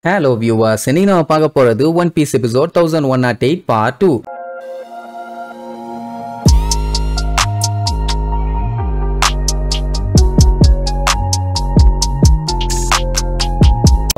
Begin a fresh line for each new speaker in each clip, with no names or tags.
Hello viewers, இன்னைக்கு நம்ம பார்க்க போறது One Piece episode 1108 part 2.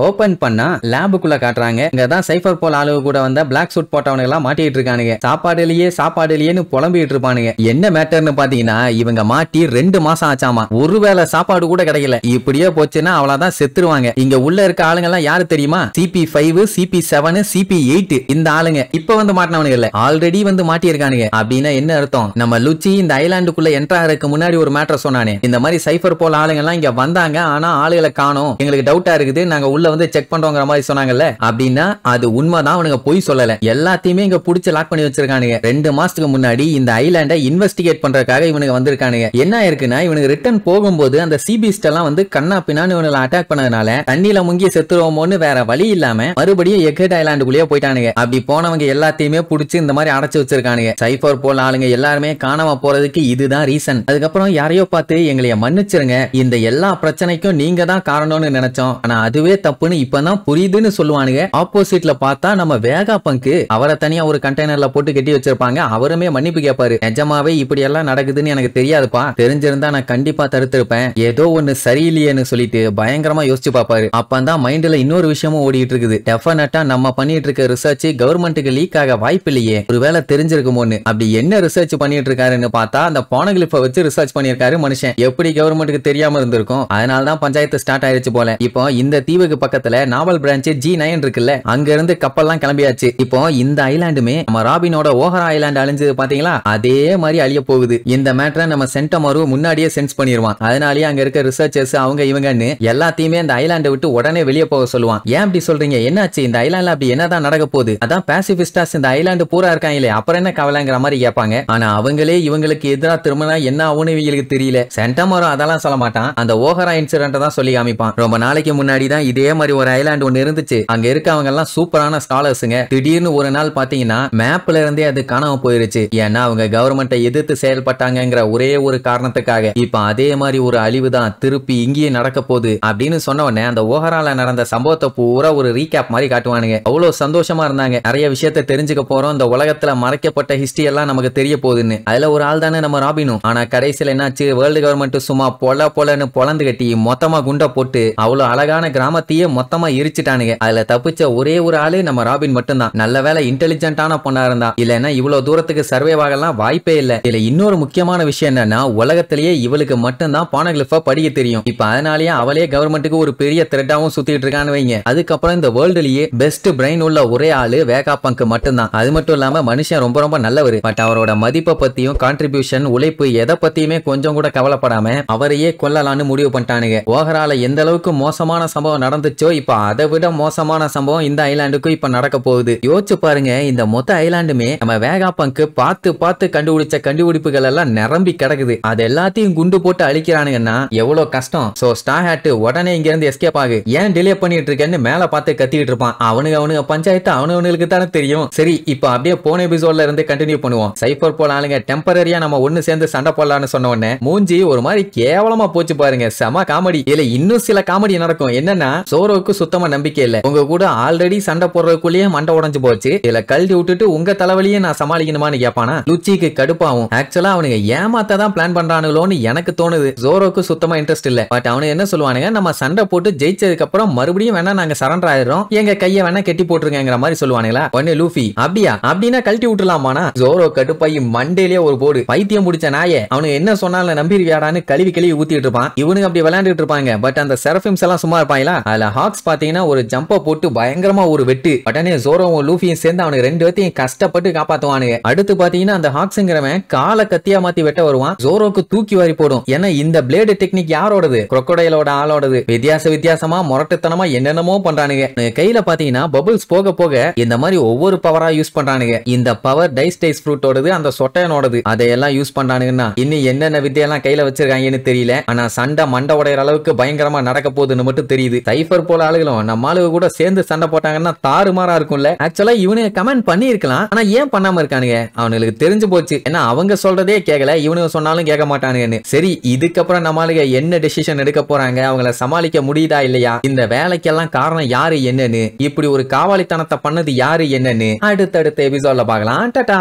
Open பண்ணா லேபுக்குள்ள காட்டுறாங்க. இங்கதான் சைபர் போல் ஆளு கூட வந்த பிளாக் சூட் போட்டவனுங்க எல்லாம் மாட்டிட்டு இருக்கானுங்க. சாப்பாடுலயே புலம்பிட்டு இருப்பானுங்க. என்ன மேட்டர்னு பாத்தீங்கன்னா இவங்க மாட்டி 2 மாசம் ஆச்சாமா. ஒருவேளை சாப்பாடு கூட கிடைக்கல. இப்படியே போச்சுன்னா அவ்வளவுதான் செத்துருவாங்க. இங்க உள்ள இருக்க ஆளுங்க எல்லாம் யாரு தெரியுமா? CP5, CP7, CP8 இந்த ஆளுங்க இப்ப வந்து மாட்டினவனுங்க இல்ல, ஆல்ரெடி வந்து மாட்டி இருக்கானுங்க. அப்படின்னா என்ன அர்த்தம்? நம்ம லுச்சி இந்த ஐலாண்டுக்குள்ள என்ட்ரா ஆகிறதுக்கு முன்னாடி ஒரு மேட்டர் சொன்னானே, இந்த மாதிரி சைபர் போல் ஆளுங்க எல்லாம் இங்க வந்தாங்க, ஆனா ஆளுகளை காணோம், எங்களுக்கு டவுட்டா இருக்குது, நாங்க உள்ள வந்து செக் பண்றோங்கிற மாதிரி சொன்னாங்கல்ல. அப்படின்னா அது உண்மைதான், அவனுங்க போய் சொல்லல. எல்லாத்தையுமே இங்க புடிச்சு லாக் பண்ணி வச்சிருக்கானுங்க. 2 மாசத்துக்கு முன்னாடி இந்த ஐலாண்டை இன்வெஸ்டிகேட் பண்றதுக்காக இவனுங்க வந்திருக்கானுங்க. என்ன இருக்குன்னா இவனுக்கு ரிட்டர்ன் போகும்போது அந்த சீபீஸ்ட் எல்லாம் வந்து கண்ணா பின்னான்னு இவனுங்களை அட்டாக் பண்ணதுனால தண்ணியில முங்கி செத்துருவோமோன்னு வேற வழி இல்லாம மறுபடியும் எக்கேட் ஐலாண்டுக்குள்ளேயே போயிட்டானுங்க. அப்படி போனவங்க எல்லாத்தையுமே புடிச்சு இந்த மாதிரி அடைச்சு வச்சிருக்கானுங்க. சைபர் போல் ஆளுங்க எல்லாருமே காணாம போறதுக்கு இதுதான் ரீசன். அதுக்கப்புறம் யாரையோ பார்த்து எங்களைய மன்னிச்சிருங்க, இந்த எல்லா பிரச்சனைக்கும் நீங்க தான் காரணம்னு நினைச்சோம், ஆனா அதுவே தப்புன்னு இப்பதான் புரியுதுன்னு சொல்லுவானுங்க. ஆப்போசிட்ல பார்த்தா நம்ம வேகா பங்கு அவரை தனியா ஒரு கண்டெய்னர்ல போட்டு கட்டி வச்சிருப்பாங்க. அவருமே மன்னிப்பு கேட்பாரு. நிஜமாவே இப்படி எல்லாம் நடக்குதுன்னு எனக்கு தெரியாதுப்பா, தெரிஞ்சிருந்தா நான் கண்டிப்பா தடுத்திருப்பேன், ஏதோ ஒண்ணு சரியில்லையேன்னு சொல்லிட்டு பயங்கரமா யோசிச்சு பாப்பாரு. அப்பதான் மைண்ட்ல இன்னொரு விஷயமும் ஓடிட்டு இருக்குது. டெஃபினட்டா நம்ம பண்ணிட்டு இருக்க ரிசர்ச் கவர்மெண்ட்டுக்கு லீக் ஆக வாய்ப்பு இல்லையே, ஒருவேளை தெரிஞ்சிருக்குமோன்னு. அப்படி என்ன ரிசர்ச் பண்ணிட்டு இருக்காருன்னு பார்த்தா அந்த போனகிளிஃபை வச்சு ரிசர்ச் பண்ணிருக்காரு மனுஷன். எப்படி கவர்மெண்ட்டுக்கு தெரியாம இருந்திருக்கும்? அதனாலதான் பஞ்சாயத்து ஸ்டார்ட் ஆயிருச்சு போல. இப்போ இந்த தீவுக்கு பக்கத்துல நாவல் பிரான்ச் G9 இருக்குல்ல, அங்க இருந்து கப்பல்லாம் கிளம்பியாச்சு. இப்போ இந்த ஐலாண்டுமே நம்ம ராபினோட ஓஹரா ஐலாண்ட் அழிஞ்சது பாத்தீங்களா, அதே மாதிரி அழிய போகுது. இந்த மேட்டரை நம்ம சென்டமரு முன்னாடியே சென்ஸ் பண்ணிடுவான். அதனாலேயே அங்க இருக்க ரிசர்ச்சர்ஸ் அவங்க இவங்கன்னு எல்லாத்தையுமே இந்த ஐலாண்டை விட்டு உடனே வெளியே போக சொல்லுவான். ஏன் அப்படி சொல்றீங்க? என்னாச்சு? இந்த ஐலாண்ட்ல அப்படி என்னதான் நடக்க போகுது? அதான் பாசிபிஸ்டாஸ் இந்த ஐலாண்டு பூரா இருக்காங்களே, அப்புறம் என்ன கவலைங்கிற மாதிரி கேட்பாங்க. ஆனா அவங்களே இவங்களுக்கு எதிராக திரும்பினா என்ன ஆகும்னு இவங்களுக்கு தெரியல. சென்டமரு அதெல்லாம் சொல்ல மாட்டான், அந்த ஓஹரா இன்சிடென்ட் தான் சொல்லி காமிப்பான். ரொம்ப நாளைக்கு முன்னாடி தான் இதே மாதிரி ஒரு ஐலாண்ட் ஒன்னு இருந்துச்சு. அங்க இருக்கவங்க எல்லாம் சூப்பரான ஸ்காலர்ஸ்ங்க. திடீர்னு ஒரு நாள் பாத்தீங்கன்னா மேப்ல இருந்தே அது காணாம போயிருச்சு. ஏன்னா அவங்க கவர்மெண்ட்டை எதிர்த்து செயல்பட்டாங்கிற ஒரே ஒரு காரணத்துக்காக. இப்ப அதே மாதிரி ஒரு அழிவு தான் திருப்பி இங்கேயே நடக்க போகுது அப்படின்னு சொன்ன உடனே அந்த ஓஹரால நடந்த சம்பவத்தை பூரா ஒரு ரீகேப் மாதிரி காட்டுவானுங்க. அவ்வளவு சந்தோஷமா இருந்தாங்க. நிறைய விஷயத்தை தெரிஞ்சுக்க போறோம், இந்த உலகத்துல மறைக்கப்பட்ட ஹிஸ்டரி எல்லாம் நமக்கு தெரிய போகுதுன்னு. அதுல ஒரு ஆள் தானே நம்ம ராபினும். ஆனா கடைசியில என்னாச்சு? வேர்ல்டு கவர்மெண்ட் சும்மா பொலன்னு பொலந்து கட்டி மொத்தமா குண்ட போட்டு அவ்வளவு அழகான கிராமத்தையே மொத்தமா எரிச்சிட்டானுங்க. அதுல தப்பிச்ச ஒரே ஒரு ஆளு நம்ம ராபின் மட்டும்தான். நல்ல வேலை இன்டெலிஜென்ட்டான பொண்ணா இருந்தா, இல்லன்னா இவ்வளவு தூரத்துக்கு சர்வே ஆகலாம் வாய்ப்பே இல்ல. இதுல இன்னொரு முக்கியமான விஷயம் என்னன்னா, உலகத்திலேயே இவளுக்கு மட்டும்தான் பானகிளிஃபை படிக்க தெரியும். இப்ப அதனாலேயே அவளே கவர்மெண்ட்டுக்கு ஒரு பெரிய த்ரெட்டாவும் சுத்திட்டு இருக்கான்னு வைங்க. அதுக்கப்புறம் இந்த வேர்ல்டுலயே பெஸ்ட் பிரெயின் உள்ள ஒரே ஆளு வேகா பங்க் மட்டும்தான். அது மட்டும் இல்லாம மனுஷன் ரொம்ப ரொம்ப நல்லவர். பட் அவரோட மதிப்பை பத்தியும் கான்ட்ரிபியூஷன் உழைப்பு எதை பத்தியுமே கொஞ்சம் கூட கவலைப்படாம அவரையே கொல்லலான்னு முடிவு பண்ணிட்டானுங்க. ஓஹரால எந்த அளவுக்கு மோசமான சம்பவம் நடந்துச்சோ, இப்ப அதை விட மோசமான சம்பவம் இந்த ஐலாண்டுக்கு இப்ப நடக்க போகுது. யோசிச்சு பாருங்க, இந்த மொத்த ஐலாண்டுமே நம்ம வேகா பங்கு பார்த்து கண்டுபிடிச்ச கண்டுபிடிப்புகள் எல்லாம் நிரம்பி கிடக்குது. அது எல்லாத்தையும் குண்டு போட்டு அழிக்கிறானுங்கன்னா எவ்வளவு கஷ்டம். சோ ஸ்டார் ஹேட் உடனே இங்க இருந்து எஸ்கேப் ஆகு, ஏன் டிலே பண்ணிட்டு இருக்கேன்னு மேல பார்த்து கத்திட்டு இருப்பான். அவனுங்க பஞ்சாயத்து அவனுக்கு தானே தெரியும். சரி, இப்ப அப்படியே போன எபிசோட்ல இருந்து கண்டினியூ பண்ணுவோம். சைபர் போல் ஆளுங்க டெம்பரரியா நம்ம ஒண்ணு சேர்ந்து சண்டை போடலான்னு சொன்ன உடனே மூஞ்சி ஒரு மாதிரி கேவலமா போச்சு பாருங்க. செம காமெடி. இதுல இன்னும் சில காமெடி நடக்கும். என்னன்னா சோரோவுக்கு சுத்தமா நம்பிக்கை இல்ல. உங்க கூட ஆல்ரெடி சண்டை போடுறதுக்குள்ளேயே மண்டை உடைஞ்சு போச்சு, இதுல கழட்டி விட்டுட்டு உங்க தலைவலியே நான் சமாளிக்கணுமான்னு கேட்பானா. லுச்சிக்கு கடுப்பாவும். ஆக்சுவலா அவனுங்க ஏமாத்தான் பிளான் பண்றானுங்களோன்னு எனக்கு தோணுது. ஜோரோக்கு சுத்தமா இன்ட்ரெஸ்ட் இல்ல. பட் அவனுக்கு என்ன சொல்லுவானுங்க, நம்ம சண்டை போட்டு ஜெயிச்சதுக்கு அப்புறம் மறுபடியும் வேணா நாங்க சரண்டர் ஆயிடுறோம், எங்க கைய வேணா கெட்டி போட்டுருங்கிற மாதிரி சொல்லுவானுங்களா. உடனே லூஃபி அப்படியா அப்படின்னா கழட்டி விட்டுலாமானா. ஜோரோ கடுப்பாயி மண்டையிலேயே ஒரு போடு. பைத்தியம் முடிச்ச நாயே, அவனுக்கு என்ன சொன்னாலும் நம்பிடுவியாடான்னு கழுவி ஊத்திட்டு இருப்பான். இவனுக்கு அப்படி விளையாண்டுட்டு இருப்பாங்க. பட் அந்த செரஃபிம்ஸ் எல்லாம் சும்மா இருப்பாங்களா. அதுல ஹாக்ஸ் பாத்தீங்கன்னா ஒரு ஜம்ப போட்டு பயங்கரமா ஒரு வெட்டு. உடனே ஜோரோவும் லூஃபியும் சேர்ந்து அவனுக்கு 2 பேத்தையும் கஷ்டப்பட்டு காப்பாத்துவானுங்க. அடுத்து பாத்தீங்கன்னா அந்த ஹாக்ஸ்ங்கிறவன் கால கத்தியா மாத்தி வெட்ட வருவான். ஜோரோக்கு தூக்கி வாரி போடும். ஏன்னா இந்த பிளேடு டெக்னிக் யாரோடது? crocodileோட ஆளோடது. வித்தியாசமா முரட்டுத்தனமா என்னென்னமோ பண்றானுங்க. கையில பாத்தீங்கன்னா பபிள்ஸ் போக போக இந்த மாதிரி ஒவ்வொரு பவரா யூஸ் பண்றானுங்க. இந்த பவர் டைஸ்டைஸ் ஃப்ரூட்டோடது, அந்த சொட்டையனோடது. அதையெல்லாம் யூஸ் பண்றானுங்கன்னா இன்னும் என்னென்ன வித்தியெல்லாம் கையில வச்சிருக்காங்கன்னு தெரியல. ஆனா சண்டை மண்டை உடையிற அளவுக்கு பயங்கரமா நடக்க போகுதுன்னு மட்டும் தெரியுது. சைபர் சைபர் போல ஆளுகளும் நம்ம ஆளுக கூட சேர்ந்து சண்டை போட்டாங்கன்னா தாறுமாறா இருக்கும்ல. ஆக்சுவலா இவனுங்க கமெண்ட் பண்ணி இருக்கலாம், ஆனா ஏன் பண்ணாம இருக்கானுங்க? அவனுக்கு தெரிஞ்சு போச்சு, ஏன்னா அவங்க சொல்றதே கேட்கல, இவனுங்க சொன்னாலும் கேட்க மாட்டானுங்கன்னு. சரி, இதுக்கப்புறம் நம்ம ஆளுங்க என்ன டெசிஷன் எடுக்க போறாங்க, அவங்கள சமாளிக்க முடியுதா இல்லையா, இந்த வேலைக்கெல்லாம் காரணம் யாரு என்னன்னு, இப்படி ஒரு காவாலித்தனத்தை பண்ணது யாரு என்னன்னு அடுத்தடுத்த எபிசோட்ல பார்க்கலாம். டாடா.